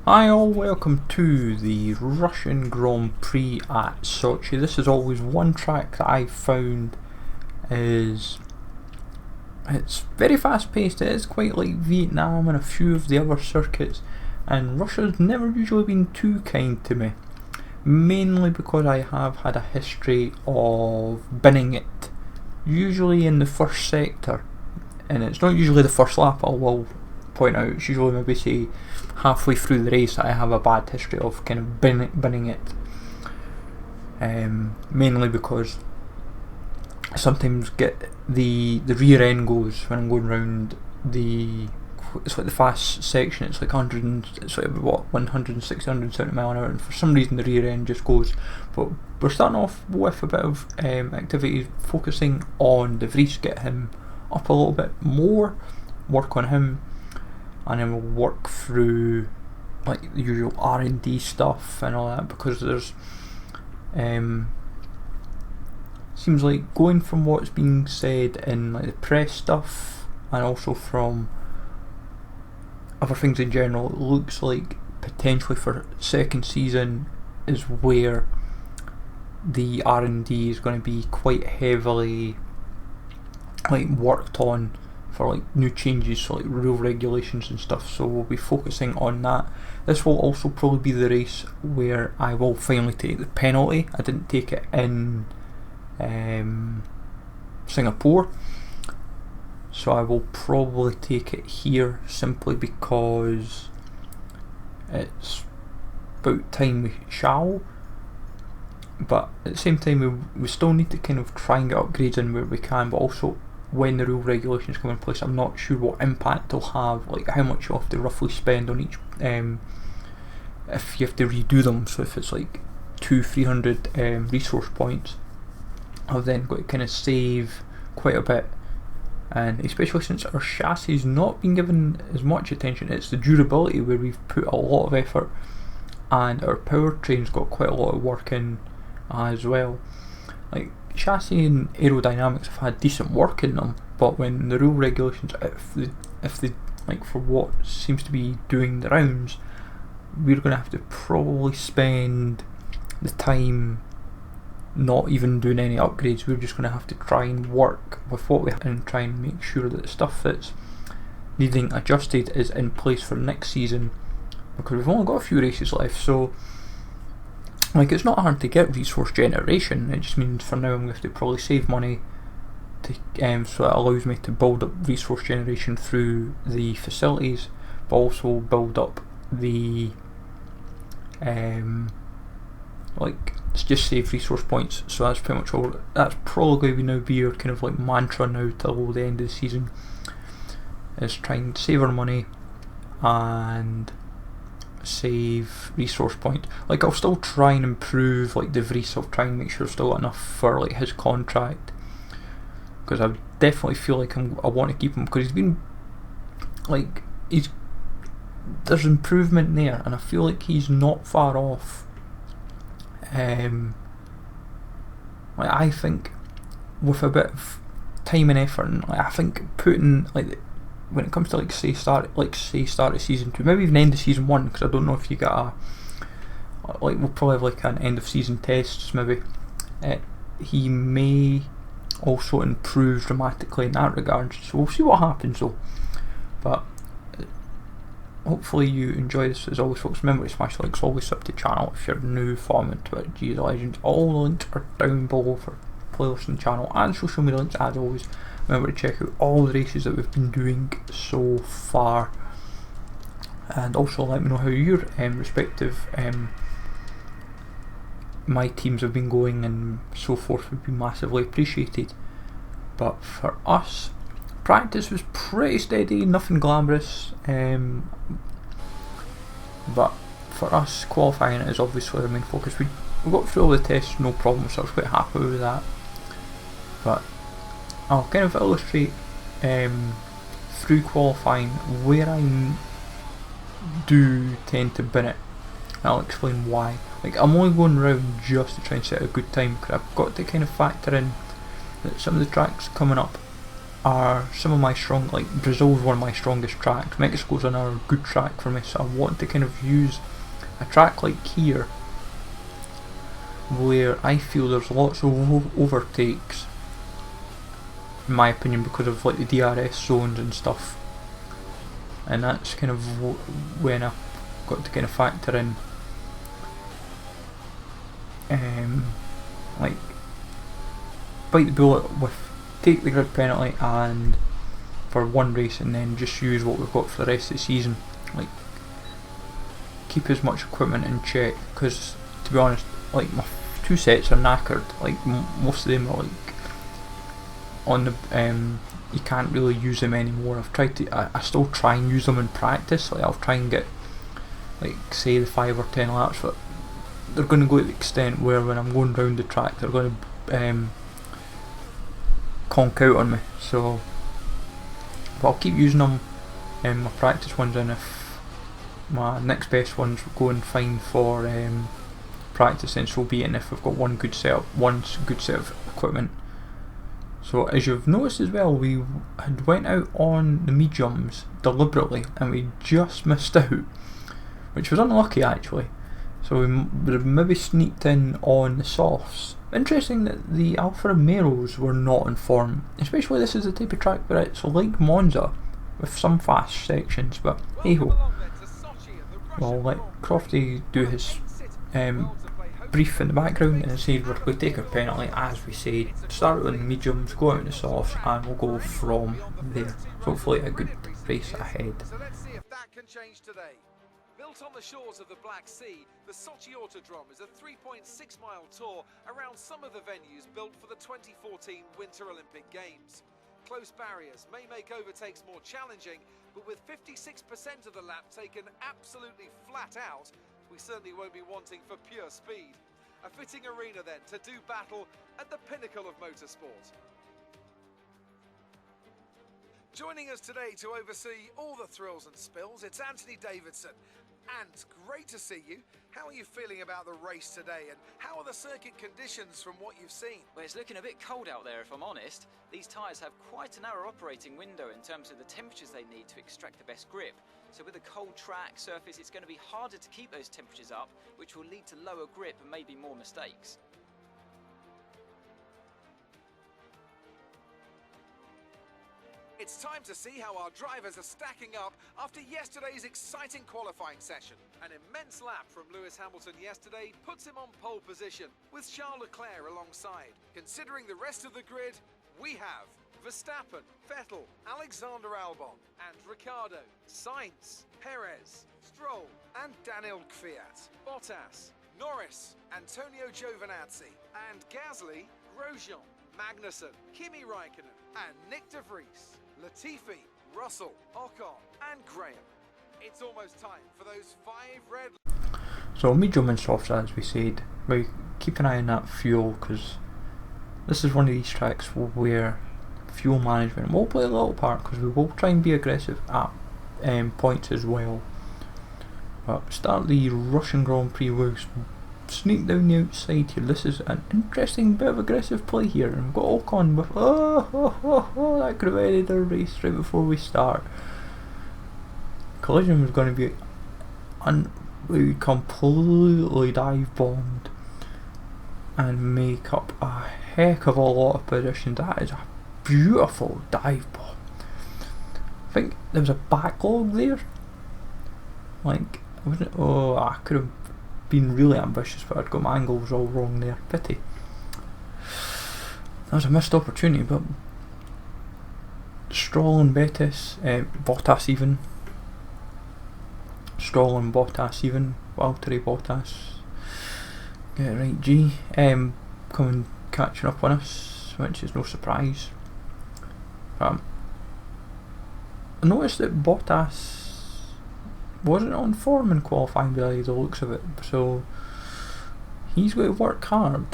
Hi all, welcome to the Russian Grand Prix at Sochi. This is always one track that I've found it's very fast paced. It is quite like Vietnam and a few of the other circuits, and Russia's never usually been too kind to me, mainly because I have had a history of binning it, usually in the first sector, and it's not usually the first lap. I will point out it's usually maybe say halfway through the race that I have a bad history of kind of binning it, mainly because I sometimes get the rear end goes when I'm going round it's like the fast section. It's like 100 it's like what 160 170 mile an hour, and for some reason the rear end just goes. But we're starting off with a bit of activity focusing on De Vries, get him up a little bit more, work on him, and then we'll work through like the usual R&D stuff and all that, because there's seems like, going from what's being said in like the press stuff and also from other things in general, it looks like potentially for second season is where the R&D is going to be quite heavily like worked on for like new changes, so like rule regulations and stuff. So we'll be focusing on that. This will also probably be the race where I will finally take the penalty. I didn't take it in Singapore, so I will probably take it here simply because it's about time we shall. But at the same time, we still need to kind of try and get upgrades in where we can, but also when the rule regulations come in place, I'm not sure what impact they'll have, like how much you have to roughly spend on each, if you have to redo them. So if it's like 200-300 resource points, I've then got to kind of save quite a bit, and especially since our chassis has not been given as much attention, it's the durability where we've put a lot of effort, and our powertrain's got quite a lot of work in as well. Like chassis and aerodynamics have had decent work in them, but when the rule regulations, if they like for what seems to be doing the rounds, we're going to have to probably spend the time not even doing any upgrades. We're just going to have to try and work with what we have and try and make sure that the stuff that's needing adjusted is in place for next season, because we've only got a few races left. So like, it's not hard to get resource generation. It just means for now I'm going to have to probably save money to so it allows me to build up resource generation through the facilities, but also build up the like just save resource points. So that's pretty much all. That's probably going to be our kind of like mantra now till the end of the season, is trying to save our money and save resource point. Like, I'll still try and improve like De Vries. I'll try and make sure I've still got enough for like his contract, because I definitely feel like I want to keep him, because he's been like, there's improvement there, and I feel like he's not far off. Like, I think with a bit of time and effort, and like, I think putting like, when it comes to like start of season 2, maybe even end of season 1, because I don't know if you get like, we'll probably have like an end of season tests maybe. He may also improve dramatically in that regard, so we'll see what happens though. But hopefully you enjoy this. As always, folks, remember to smash the likes, always sub to the channel if you're new, follow me on Twitter, G the Legends. All the links are down below for playlists on the channel and social media links as always. Remember to check out all the races that we've been doing so far, and also let me know how your respective my teams have been going and so forth. Would be massively appreciated. But for us, practice was pretty steady, nothing glamorous, but for us, qualifying is obviously our main focus. We got through all the tests, no problem, so I was quite happy with that. But I'll kind of illustrate through qualifying where I do tend to bin it, and I'll explain why. Like, I'm only going round just to try and set a good time, because I've got to kind of factor in that some of the tracks coming up are some of my strong, like Brazil's one of my strongest tracks, Mexico's another good track for me, so I want to kind of use a track like here where I feel there's lots of overtakes, in my opinion, because of like the DRS zones and stuff, and that's kind of when I've got to kind of factor in like bite the bullet with take the grid penalty and for one race, and then just use what we've got for the rest of the season, like keep as much equipment in check, because to be honest, like my two sets are knackered, like most of them are like on the you can't really use them anymore. I've tried to, I still try and use them in practice, like I'll try and get like say the 5 or 10 laps, but they're going to go to the extent where when I'm going round the track they're going to conk out on me, so but I'll keep using them my practice ones, and if my next best ones go and fine for practice, then so be it, and if we've got one good set of equipment. So as you've noticed as well, we had went out on the mediums deliberately and we just missed out, which was unlucky actually, so we would have maybe sneaked in on the softs. Interesting that the Alfa Romeos were not in form, especially this is the type of track where it's like Monza with some fast sections, but hey ho. We'll let Crofty do his brief in the background, and say we're going to take our penalty as we said, start with the mediums, go out in the softs, and we'll go from there. So hopefully a good race ahead. So let's see if that can change today. Built on the shores of the Black Sea, the Sochi Autodrome is a 3.6-mile tour around some of the venues built for the 2014 Winter Olympic Games. Close barriers may make overtakes more challenging, but with 56% of the lap taken absolutely flat out, we certainly won't be wanting for pure speed. A fitting arena then to do battle at the pinnacle of motorsport. Joining us today to oversee all the thrills and spills, it's Anthony Davidson. And great to see you. How are you feeling about the race today, and how are the circuit conditions from what you've seen? Well, it's looking a bit cold out there, if I'm honest. These tyres have quite a narrow operating window in terms of the temperatures they need to extract the best grip. So with a cold track surface, it's going to be harder to keep those temperatures up, which will lead to lower grip and maybe more mistakes. It's time to see how our drivers are stacking up after yesterday's exciting qualifying session. An immense lap from Lewis Hamilton yesterday puts him on pole position, with Charles Leclerc alongside. Considering the rest of the grid, we have Verstappen, Vettel, Alexander Albon, and Ricciardo, Sainz, Perez, Stroll, and Daniel Kvyat, Bottas, Norris, Antonio Giovinazzi, and Gasly, Grosjean, Magnussen, Kimi Raikkonen, and Nick de Vries, Latifi, Russell, Ocon, and Graham. It's almost time for those 5 red. So medium and softs, as we said, we keep an eye on that fuel, because this is one of these tracks where fuel management will play a little part, because we will try and be aggressive at points as well. But start the Russian Grand Prix, we'll sneak down the outside here. This is an interesting bit of aggressive play here, and we've got Ocon with that could have ended our race right before we start. Collision was going to be we completely dive bombed and make up a heck of a lot of positions. That is a beautiful dive bomb. I think there was a backlog there, like I wasn't, I could have been really ambitious, but I'd got my angles all wrong there. Pity. That was a missed opportunity. But Stroll and Bottas even. Stroll and Bottas even. Valtteri Bottas. Get it right, G. Coming catching up on us, which is no surprise. I noticed that Bottas wasn't on form in qualifying by the looks of it, so he's got to work hard.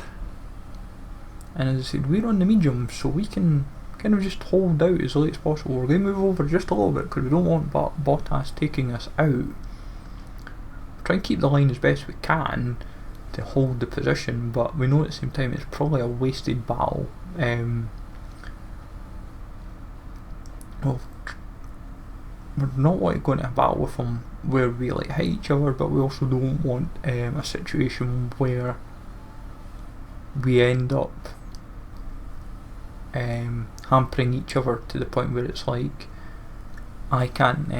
And as I said, we're on the medium, so we can kind of just hold out as late as possible. We're going to move over just a little bit because we don't want Bottas taking us out. Try and keep the line as best we can to hold the position, but we know at the same time it's probably a wasted battle. well, we're not want to go into a battle with them where we like hit each other, but we also don't want a situation where we end up hampering each other to the point where it's like I can't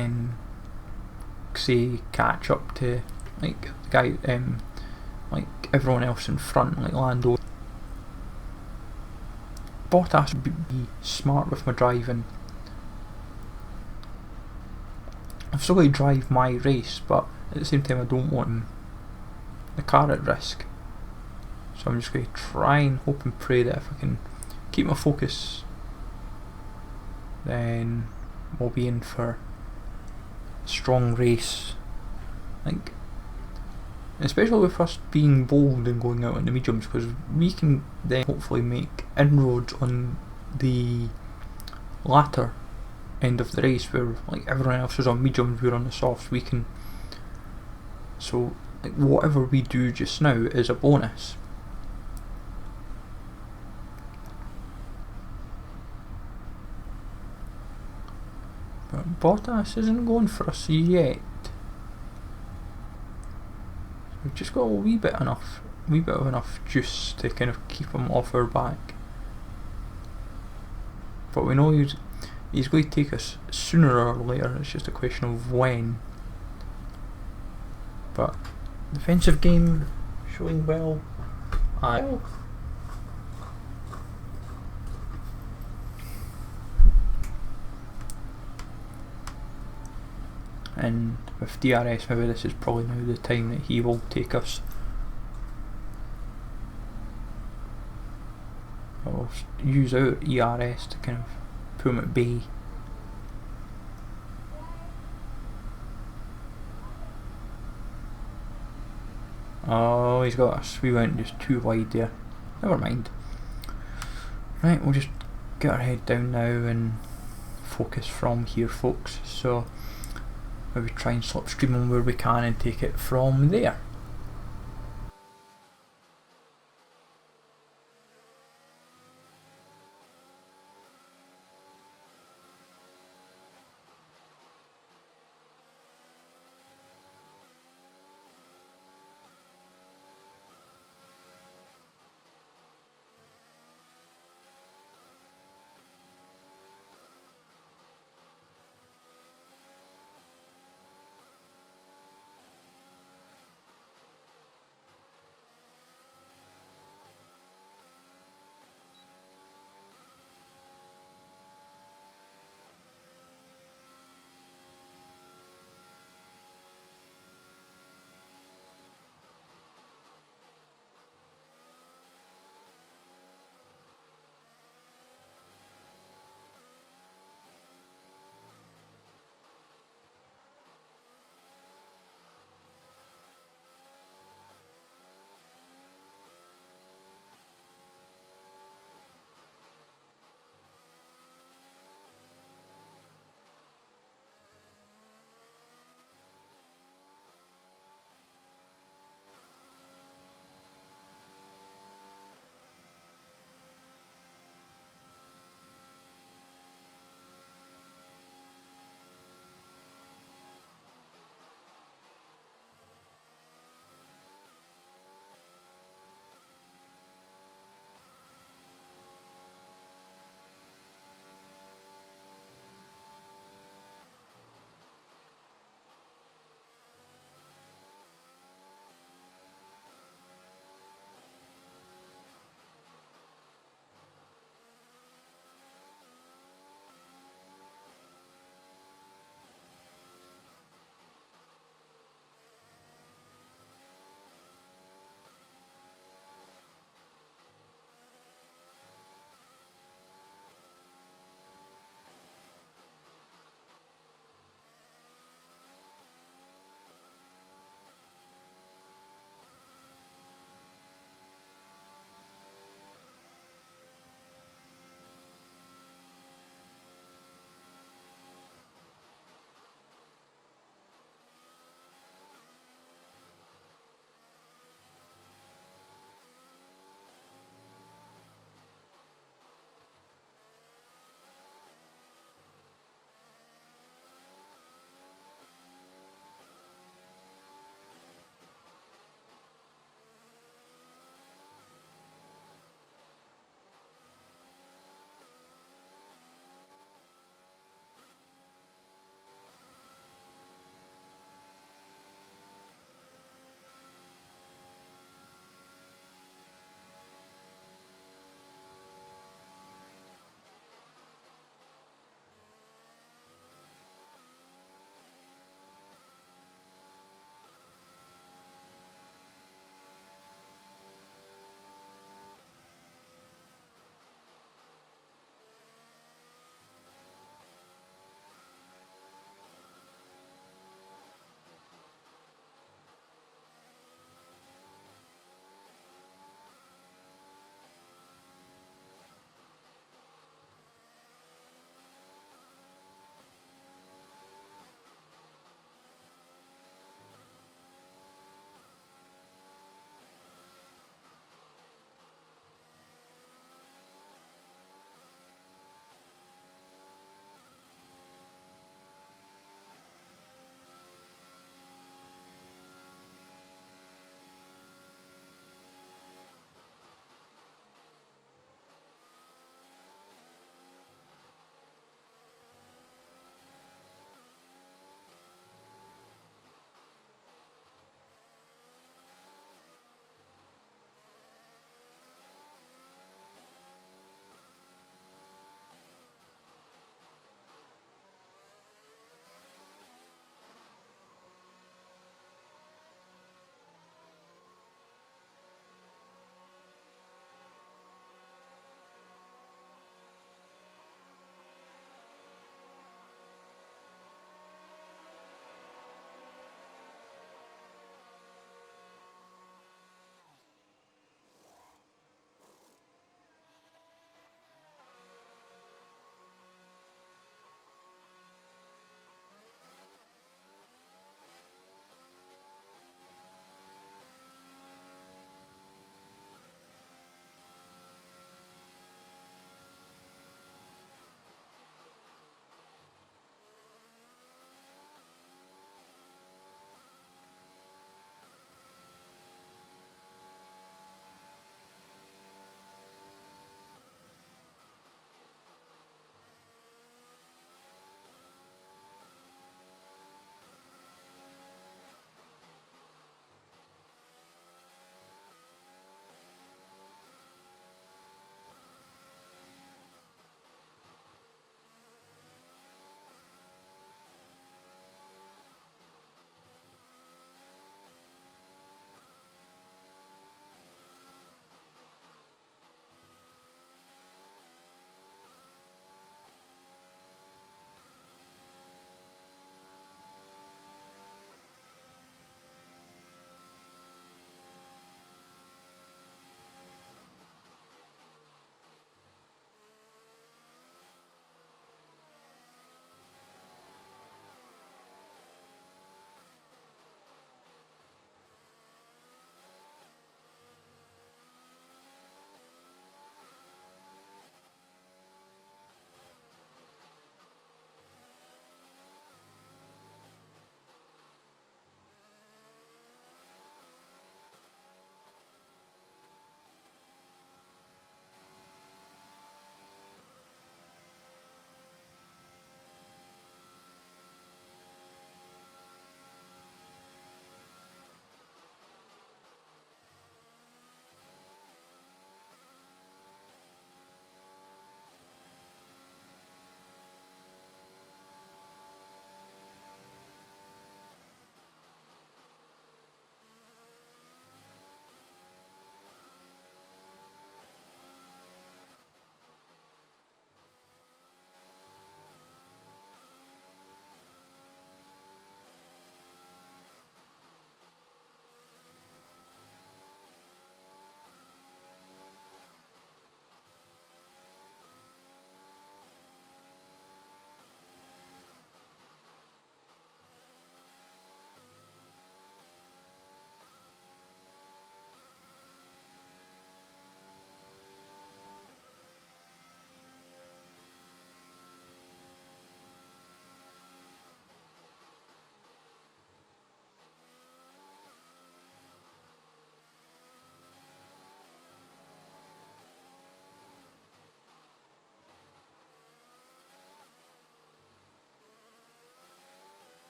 say catch up to like the guy like everyone else in front, like Lando. Bottas be smart with my driving. I've still got to drive my race, but at the same time I don't want the car at risk. So I'm just going to try and hope and pray that if I can keep my focus, then we'll be in for a strong race. Like, especially with us being bold and going out on the mediums, because we can then hopefully make inroads on the latter end of the race where like everyone else is on mediums, we're on the softs. We can, so like whatever we do just now is a bonus. But Bottas isn't going for us yet. We've just got a wee bit of enough juice to kind of keep him off our back. But we know he's going to take us sooner or later, it's just a question of when. But defensive game showing well. And with DRS, maybe this is probably now the time that he will take us. I'll use our ERS to kind of put him at bay. Oh, he's got us. We went just too wide there. Never mind. Right, we'll just get our head down now and focus from here, folks. So maybe try and slipstream them where we can and take it from there.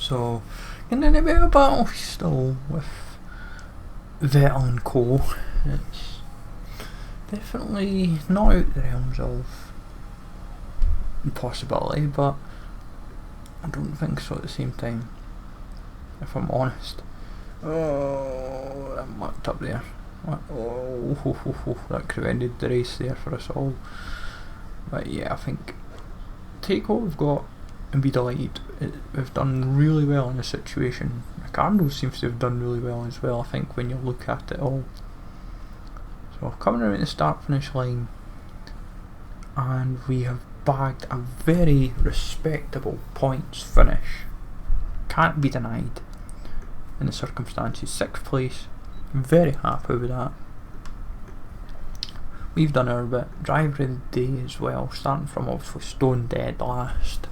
So, getting in a bit of a battle still with Vettel and Co. It's definitely not out the realms of impossibility, but I don't think so at the same time, if I'm honest. Oh, that mucked up there. Oh, that could have ended the race there for us all. But yeah, I think take what we've got and be delighted. We've done really well in this situation. Ricardo seems to have done really well as well, I think, when you look at it all. So coming around the start finish line, and we have bagged a very respectable points finish. Can't be denied in the circumstances. 6th place, very happy with that. We've done our bit. Driver of the day as well, starting from obviously stone dead last.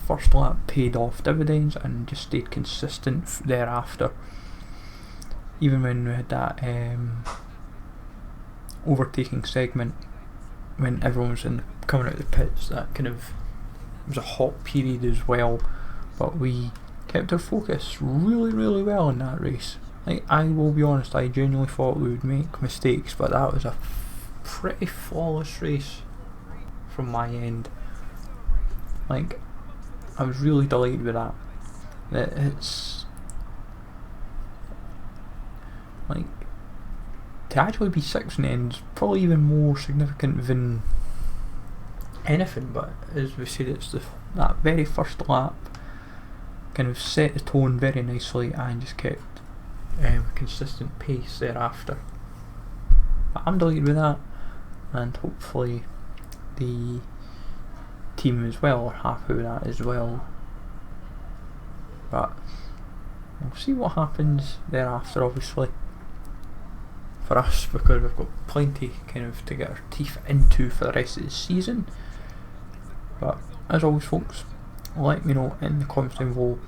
First lap paid off dividends and just stayed consistent thereafter. Even when we had that overtaking segment when everyone was coming out of the pits, that kind of was a hot period as well, but we kept our focus really well in that race. Like, I will be honest, I genuinely thought we would make mistakes, but that was a pretty flawless race from my end. Like, I was really delighted with that. That it's like, to actually be 6th in the end is probably even more significant than anything, but as we said, it's that very first lap kind of set the tone very nicely and just kept a consistent pace thereafter. But I'm delighted with that, and hopefully the team as well are happy with that as well. But we'll see what happens thereafter, obviously, for us, because we've got plenty kind of to get our teeth into for the rest of the season. But as always, folks, let me know in the comments down below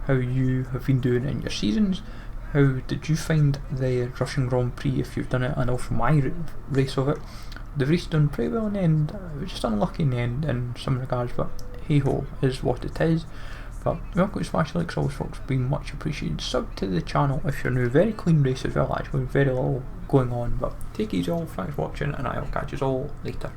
how you have been doing in your seasons. How did you find the Russian Grand Prix, if you've done it, and also my race of it? The race done pretty well in the end. It was just unlucky in the end in some regards, but hey ho, is what it is. But welcome to Smash Likes, always, folks, being much appreciated. Sub to the channel if you're new. Very clean race as well, actually, very little going on. But take it easy all, thanks for watching, and I'll catch you all later.